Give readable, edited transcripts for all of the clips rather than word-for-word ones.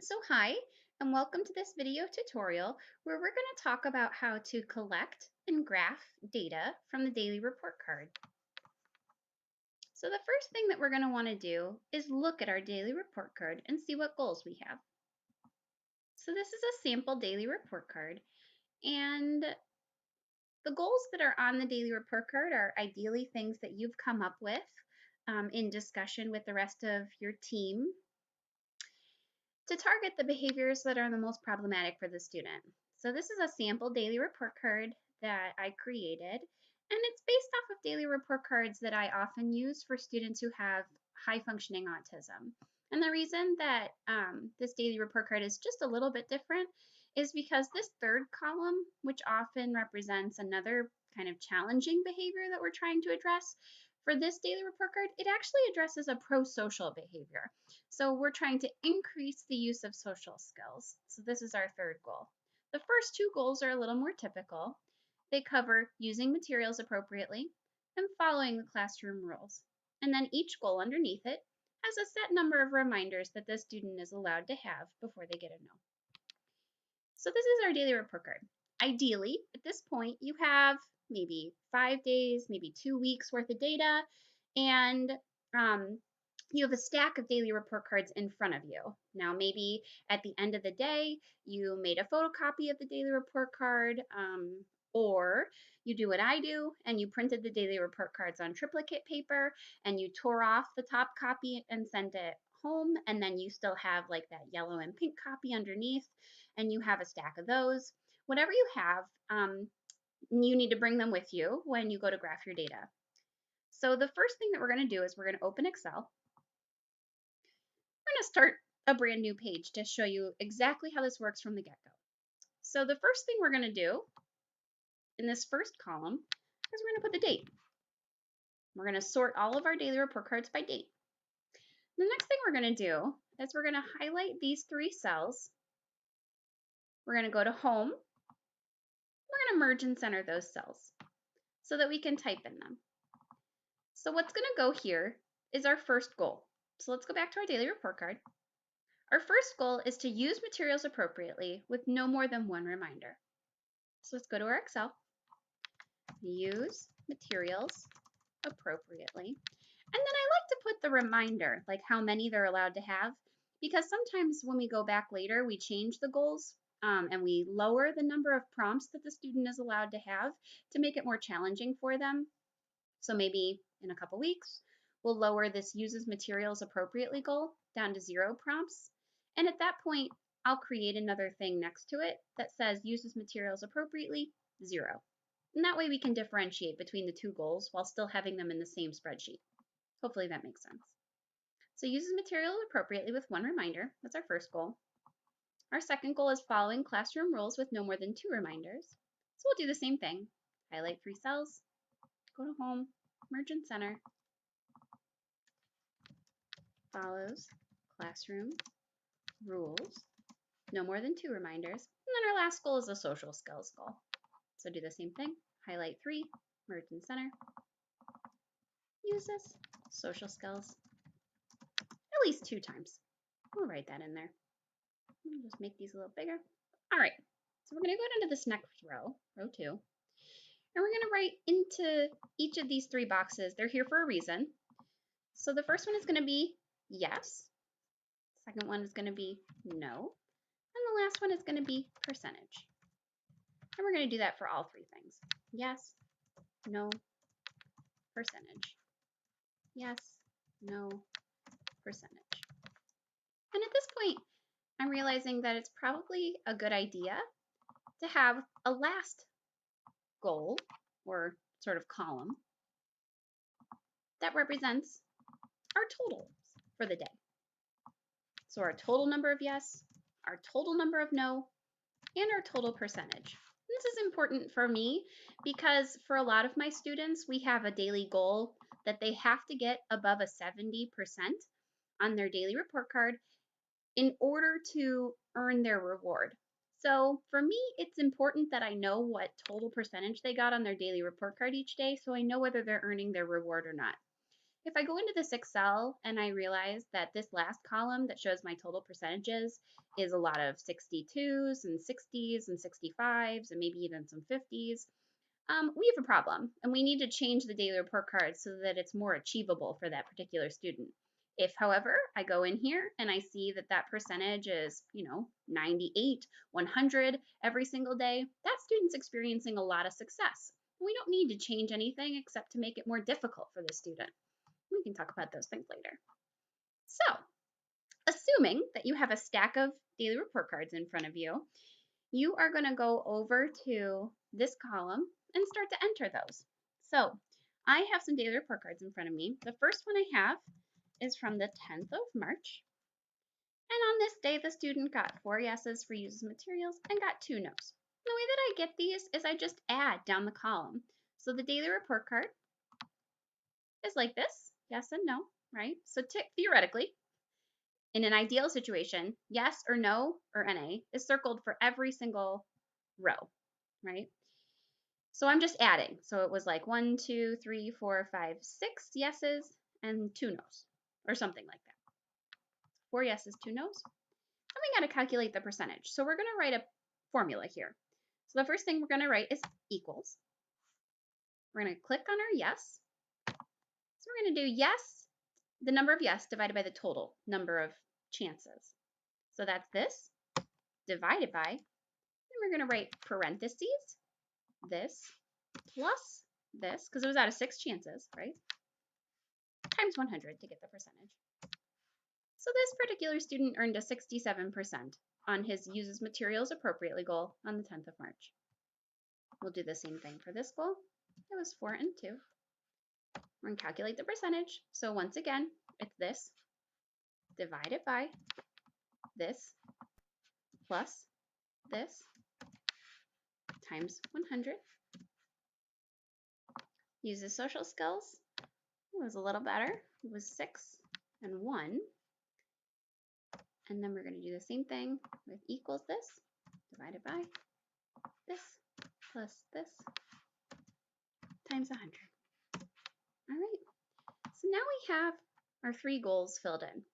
So hi, and welcome to this video tutorial where we're going to talk about how to collect and graph data from the daily report card. So the first thing that we're going to want to do is look at our daily report card and see what goals we have. So this is a sample daily report card, and the goals that are on the daily report card are ideally things that you've come up with in discussion with the rest of your team to target the behaviors that are the most problematic for the student. So this is a sample daily report card that I created, and it's based off of daily report cards that I often use for students who have high functioning autism. And the reason that this daily report card is just a little bit different is because this third column, which often represents another kind of challenging behavior that we're trying to address, for this daily report card, it actually addresses a pro-social behavior. So we're trying to increase the use of social skills. So this is our third goal. The first two goals are a little more typical. They cover using materials appropriately and following the classroom rules. And then each goal underneath it has a set number of reminders that the student is allowed to have before they get a no. So this is our daily report card. Ideally, at this point, you have maybe 5 days, maybe 2 weeks worth of data, and you have a stack of daily report cards in front of you. Now, maybe at the end of the day, you made a photocopy of the daily report card, or you do what I do and you printed the daily report cards on triplicate paper and you tore off the top copy and sent it home, and then you still have like that yellow and pink copy underneath, and you have a stack of those. Whatever you have, you need to bring them with you when you go to graph your data. So the first thing that we're going to do is we're going to open Excel. We're going to start a brand new page to show you exactly how this works from the get-go. So the first thing we're going to do in this first column is we're going to put the date. We're going to sort all of our daily report cards by date. The next thing we're going to do is we're going to highlight these 3 cells. We're going to go to Home. We're going to merge and center those cells so that we can type in them. So what's going to go here is our first goal. So let's go back to our daily report card. Our first goal is to use materials appropriately with no more than 1 reminder. So let's go to our Excel, use materials appropriately. And then I like to put the reminder, like how many they're allowed to have, because sometimes when we go back later, we change the goals and we lower the number of prompts that the student is allowed to have to make it more challenging for them. So maybe in a couple weeks, we'll lower this uses materials appropriately goal down to 0 prompts. And at that point, I'll create another thing next to it that says uses materials appropriately 0. And that way we can differentiate between the 2 goals while still having them in the same spreadsheet. Hopefully that makes sense. So uses material appropriately with 1 reminder. That's our first goal. Our second goal is following classroom rules with no more than 2 reminders. So we'll do the same thing. Highlight 3 cells, go to Home, merge and center, follows classroom rules, no more than 2 reminders. And then our last goal is a social skills goal. So do the same thing. Highlight 3, merge and center, uses social skills at least 2 times. We'll write that in there. I'll just make these a little bigger. All right, so we're going to go into this next row, row 2, and we're going to write into each of these 3 boxes. They're here for a reason. So the first one is going to be yes. Second one is going to be no. And the last one is going to be percentage. And we're going to do that for all 3 things. Yes, no, percentage. Yes, no, percentage. And at this point, I'm realizing that it's probably a good idea to have a last goal or sort of column that represents our totals for the day. So our total number of yes, our total number of no, and our total percentage. This is important for me because for a lot of my students, we have a daily goal that they have to get above a 70% on their daily report card in order to earn their reward. So for me, it's important that I know what total percentage they got on their daily report card each day so I know whether they're earning their reward or not. if I go into this Excel and I realize that this last column that shows my total percentages is a lot of 62s and 60s and 65s and maybe even some 50s, we have a problem and we need to change the daily report card so that it's more achievable for that particular student. If, however, I go in here and I see that that percentage is, 98, 100 every single day, that student's experiencing a lot of success. We don't need to change anything except to make it more difficult for the student. We can talk about those things later. So, assuming that you have a stack of daily report cards in front of you, you are going to go over to this column and start to enter those. So, I have some daily report cards in front of me. The first one I have is from the 10th of March. And on this day, the student got 4 yeses for uses materials and got 2 no's. The way that I get these is I just add down the column. So the daily report card is like this, yes and no, right? So theoretically, in an ideal situation, yes or no or NA is circled for every single row, right? So I'm just adding. So it was like 1, 2, 3, 4, 5, 6 yeses and 2 no's or something like that. 4 yeses, 2 no's. Then we got to calculate the percentage. So we're going to write a formula here. So the first thing we're going to write is equals. We're going to click on our yes. So we're going to do yes, the number of yes divided by the total number of chances. So that's this divided by, then we're going to write parentheses, this plus this, because it was out of 6 chances, right? Times 100 to get the percentage. So this particular student earned a 67% on his uses materials appropriately goal on the 10th of March. We'll do the same thing for this goal. It was 4 and 2. We're going to calculate the percentage. So once again, it's this divided by this plus this times 100. Uses social skills. It was a little better. It was 6 and 1. And then we're going to do the same thing with equals this divided by this plus this times 100. All right. So now we have our 3 goals filled in.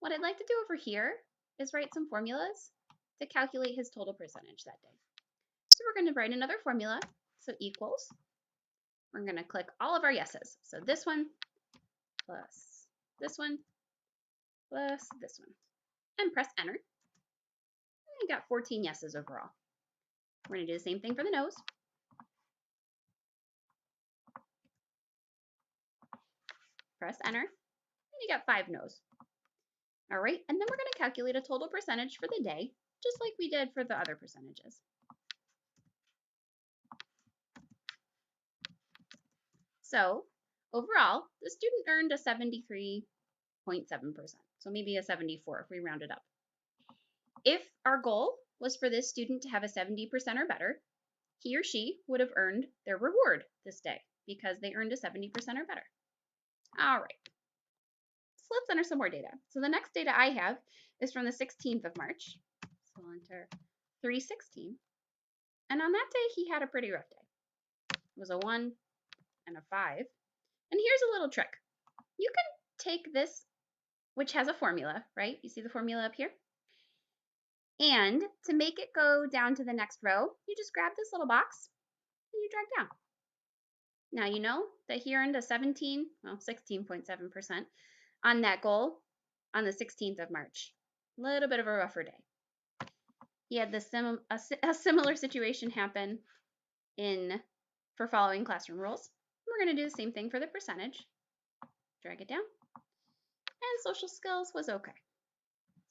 What I'd like to do over here is write some formulas to calculate his total percentage that day. So we're going to write another formula. So equals. We're going to click all of our yeses. So this one plus this one plus this one. And press enter. And we got 14 yeses overall. We're going to do the same thing for the no's. Press enter. And you got 5 no's. All right, and then we're going to calculate a total percentage for the day, just like we did for the other percentages. So overall, the student earned a 73.7%, so maybe a 74 if we round it up. If our goal was for this student to have a 70% or better, he or she would have earned their reward this day because they earned a 70% or better. All right. So let's enter some more data. So the next data I have is from the 16th of March. So we'll enter 316. And on that day, he had a pretty rough day. It was a 1 and a 5. And here's a little trick. You can take this, which has a formula, right? You see the formula up here? And to make it go down to the next row, you just grab this little box and you drag down. Now you know that he earned a 16.7% on that goal on the 16th of March. A little bit of a rougher day. He had a similar situation happen for following classroom rules. We're going to do the same thing for the percentage. Drag it down. And social skills was okay.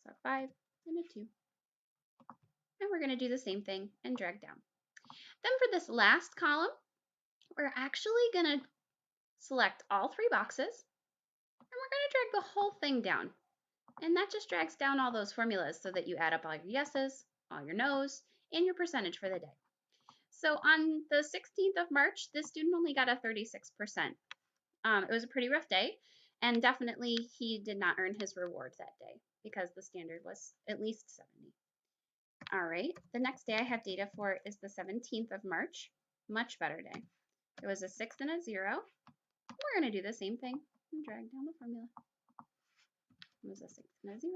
So 5 and a 2. And we're going to do the same thing and drag down. Then for this last column, we're actually going to select all 3 boxes. And we're going to drag the whole thing down. And that just drags down all those formulas so that you add up all your yeses, all your no's, and your percentage for the day. So on the 16th of March, this student only got a 36%. It was a pretty rough day, and definitely he did not earn his reward that day because the standard was at least 70. All right, the next day I have data for is the 17th of March. Much better day. It was a 6 and a 0. We're going to do the same thing and drag down the formula. It was a 6 and a 0.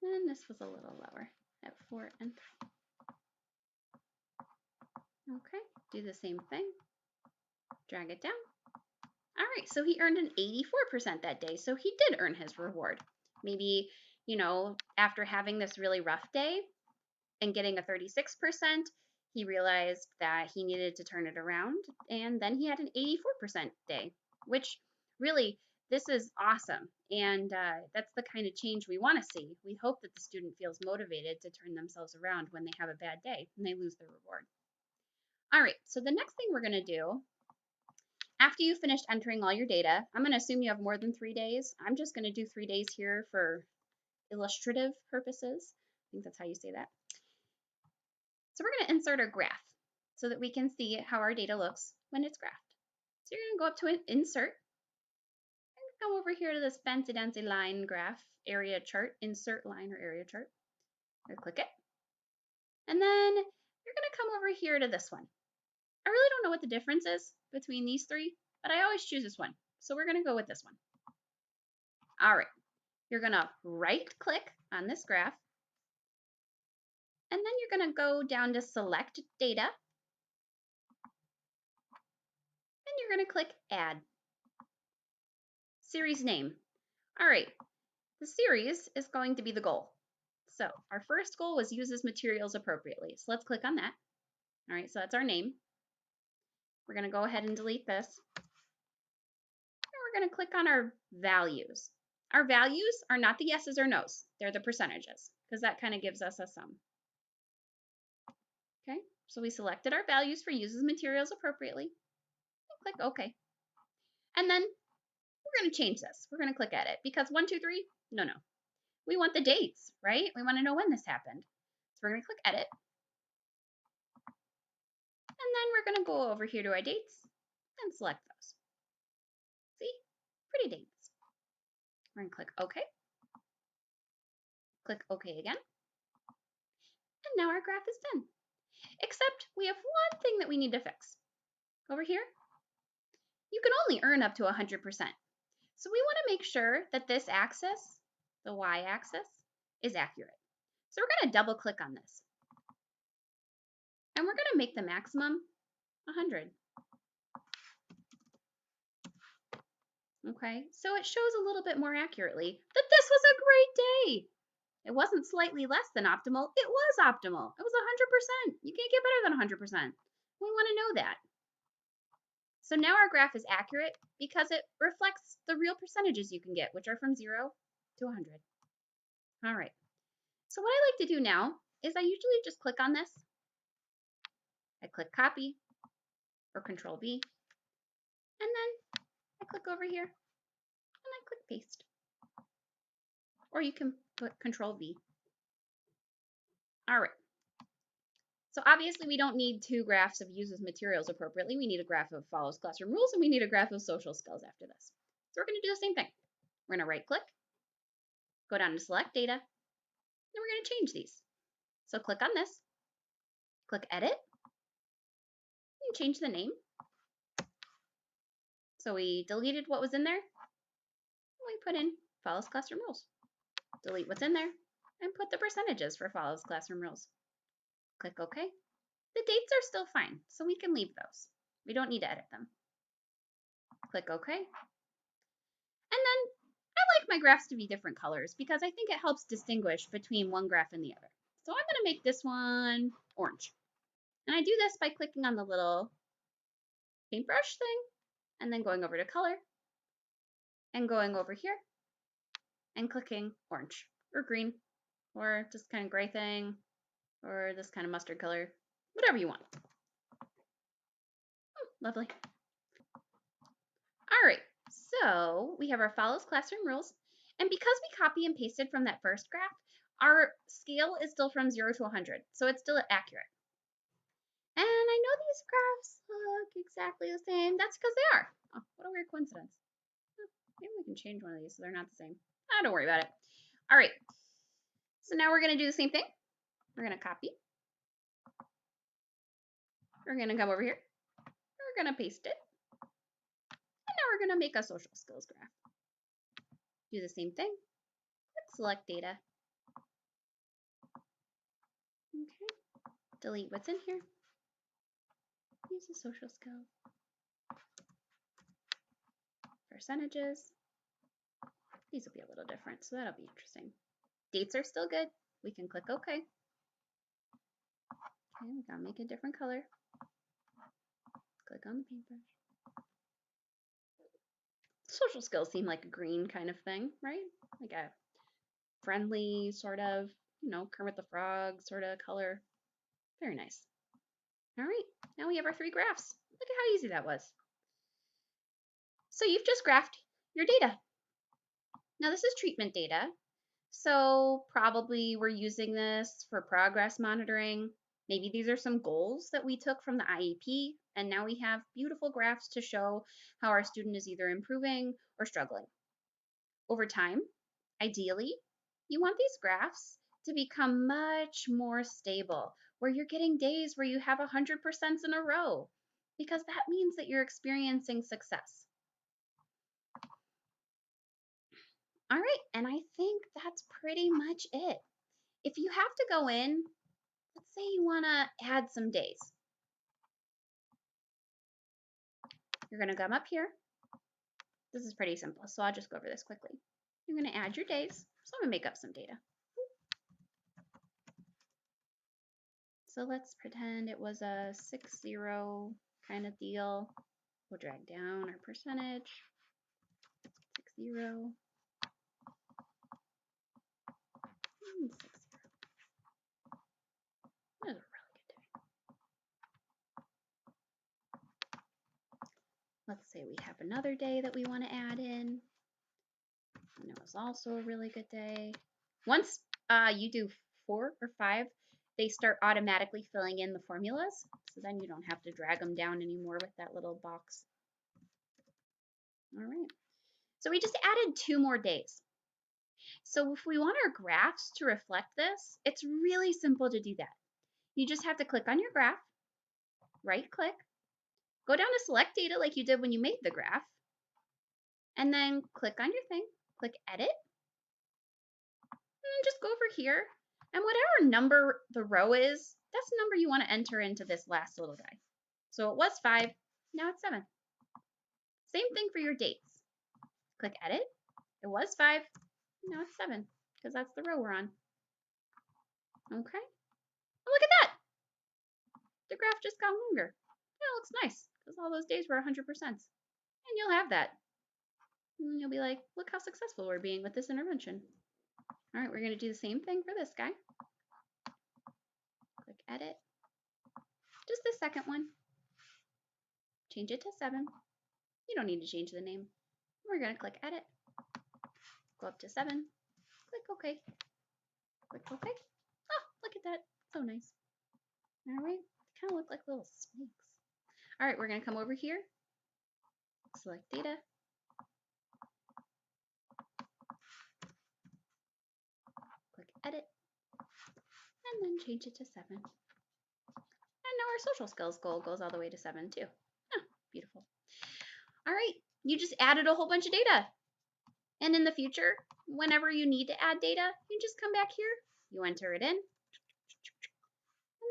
And this was a little lower at 4 and 3. Okay, do the same thing. Drag it down. All right, so he earned an 84% that day, so he did earn his reward. Maybe, you know, after having this really rough day and getting a 36%, he realized that he needed to turn it around, and then he had an 84% day, which really, this is awesome. And that's the kind of change we want to see. We hope that the student feels motivated to turn themselves around when they have a bad day and they lose their reward. All right, so the next thing we're going to do, after you've finished entering all your data, I'm going to assume you have more than 3 days. I'm just going to do 3 days here for illustrative purposes. I think that's how you say that. So we're going to insert our graph so that we can see how our data looks when it's graphed. So you're going to go up to Insert, and come over here to this fancy dancy line graph area chart, Insert Line or Area Chart. Or click it. And then you're going to come over here to this one. I really don't know what the difference is between these three, but I always choose this one. So we're going to go with this one. All right. You're going to right click on this graph, and then you're going to go down to Select Data, and you're going to click Add. Series name. All right. The series is going to be the goal. So our first goal was uses materials appropriately. So let's click on that. All right, so that's our name. We're going to go ahead and delete this. And we're going to click on our values. Our values are not the yeses or nos. They're the percentages, because that kind of gives us a sum. Okay, so we selected our values for uses materials appropriately. And click OK. And then we're going to change this. We're going to click Edit, because 1, 2, 3, no. We want the dates, right? We want to know when this happened. So we're going to click Edit. And then we're going to go over here to our dates and select those. See? Pretty dates. We're going to click OK. Click OK again. And now our graph is done. Except we have one thing that we need to fix. Over here, you can only earn up to 100%. So we want to make sure that this axis, the y-axis, is accurate. So we're going to double click on this. And we're going to make the maximum 100. Okay, so it shows a little bit more accurately that this was a great day. It wasn't slightly less than optimal. It was optimal. It was 100%. You can't get better than 100%. We want to know that. So now our graph is accurate because it reflects the real percentages you can get, which are from 0 to 100. All right. So what I like to do now is I usually just click on this. I click Copy or Control V. And then I click over here and I click Paste. Or you can put Control V. All right. So obviously we don't need 2 graphs of uses materials appropriately. We need a graph of follows classroom rules, and we need a graph of social skills after this. So we're going to do the same thing. We're going to right click, go down to select data, and we're going to change these. So click on this, click edit, and change the name. So we deleted what was in there, and we put in follows classroom rules. Delete what's in there, and put the percentages for follows classroom rules. Click OK. The dates are still fine, so we can leave those. We don't need to edit them. Click OK. And then I like my graphs to be different colors because I think it helps distinguish between one graph and the other. So I'm going to make this one orange. And I do this by clicking on the little paintbrush thing and then going over to color and going over here and clicking orange or green or this kind of gray thing or this kind of mustard color, whatever you want. Oh, lovely. All right, so we have our follows classroom rules. And because we copy and pasted from that first graph, our scale is still from 0 to 100, so it's still accurate. And I know these graphs look exactly the same. That's because they are. Oh, what a weird coincidence. Maybe we can change one of these so they're not the same. Don't worry about it. All right, so now we're going to do the same thing. We're going to copy. We're going to come over here. We're going to paste it. And we're going to make a social skills graph. Do the same thing. Click select data. Okay. Delete what's in here. Use the social skills. Percentages. These will be a little different, so that'll be interesting. Dates are still good. We can click OK. Okay, we gotta make a different color. Click on the paintbrush. Social skills seem like a green kind of thing, right? Like a friendly sort of, Kermit the Frog sort of color. Very nice. All right, now we have our 3 graphs. Look at how easy that was. So you've just graphed your data. Now this is treatment data. So probably we're using this for progress monitoring. Maybe these are some goals that we took from the IEP, and now we have beautiful graphs to show how our student is either improving or struggling. Over time, ideally, you want these graphs to become much more stable, where you're getting days where you have 100% in a row, because that means that you're experiencing success. All right, and I think that's pretty much it. If you have to go in, let's say you want to add some days. You're going to come up here. This is pretty simple, so I'll just go over this quickly. You're going to add your days. So I'm going to make up some data. So let's pretend it was a 6-0 kind of deal. We'll drag down our percentage. 6-0. 6-0. That was a really good day. Let's say we have another day that we want to add in. And it was also a really good day. Once you do 4 or 5, they start automatically filling in the formulas. So then you don't have to drag them down anymore with that little box. All right. So we just added 2 more days. So if we want our graphs to reflect this, it's really simple to do that. You just have to click on your graph, right click, go down to select data like you did when you made the graph, and then click on your thing, click edit, and just go over here, and whatever number the row is, that's the number you want to enter into this last little guy. So it was 5, now it's 7. Same thing for your dates. Click edit, it was 5, now it's 7, because that's the row we're on. Okay, and look at that! The graph just got longer. It looks nice, because all those days were 100%. And you'll have that. And you'll be like, look how successful we're being with this intervention. All right, we're going to do the same thing for this guy. Click edit. Just the second one. Change it to 7. You don't need to change the name. We're going to click edit. Go up to 7. Click OK. Click OK. Oh, look at that. So nice. All right. They kind of look like little snakes. All right, we're going to come over here. Select data. Click edit. And then change it to 7. And now our social skills goal goes all the way to 7 too. Oh, beautiful. All right, you just added a whole bunch of data. And in the future, whenever you need to add data, you just come back here, you enter it in, and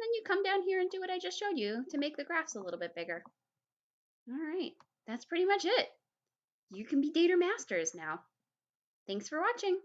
then you come down here and do what I just showed you to make the graphs a little bit bigger. All right, that's pretty much it. You can be data masters now. Thanks for watching.